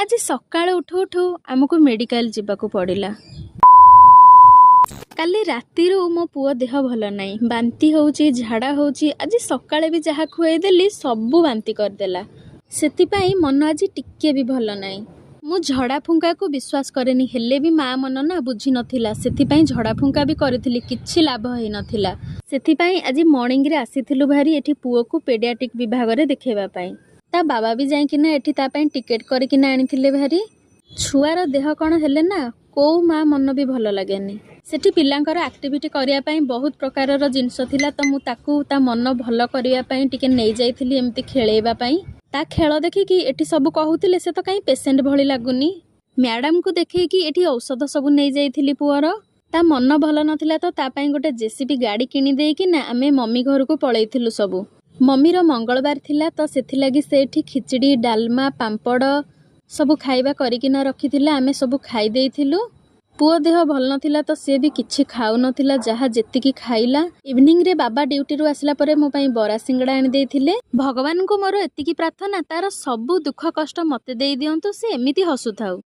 आज सकाळୁ उठु उठु आमको मेडिकल जीवाकू पड़िला। काली रातिरु मो पुओ देह भल नाई, बांती होउची, झाड़ा होउची। आज सकाळे भी जहा खुएदेली सबू बांती करदेला। सेतिपाई मन आज टिके भी भल नाई। मु झड़ा फुंका को विश्वास करेनी, हेले भी माँ मन ना बुझी नथिला। सेतिपाई झड़ा फुंका भी करथिली, किछि लाभ होई नथिला। सेतिपाई आज मॉर्निंग रे आसीथिलु भारी एठी पुओ को पेडियाट्रिक विभाग रे देखेबा पाई। ता बाबा भी जाइकिना एठी ता पाई टिकेट करिकिना आनिथिले भारी। छुआर देह कण हेले ना को माँ मन भी भल लागेनी। सेठी पिलांकर एक्टिविटी करिया पाई बहुत प्रकारर जिनिस थिला, तो मु ताकू ता मन भल करिया पाई टिके नै जाइथिली एम्ति खेळेबा पाई। ता खेल देखिकी एठी सबु कहूतिले से तो काई पेशेंट भली लागुनी। मैडम को देखिकी एठी औषध सबु नै जाइथिली पुअर। ता मन भल नथिला तो ता पाई गोटे जेसीबी गाड़ी किनी देइकी ना आमे मम्मी घर को पळैथिलु सबु। मम्मी रो मंगलबार थिला तो सेथिलागी से एठी खिचड़ी डालमा पांपड़ सबु खाइबा करिकिना रखिथिला। आमे सबु खाइ देइथिलु। पुओ देह भल नथिला तो से भी किछि खाउ नथिला, जहा जेतिकी खाइला। इवनिंग रे बाबा ड्यूटी रु आसला परे मो पई बरा सिंगड़ा आनि देइथिले। भगवान को मोर एतिकी प्रार्थना तार सबु दुख कष्ट मते देइ दियंतु, से एमिति हसुथाउ।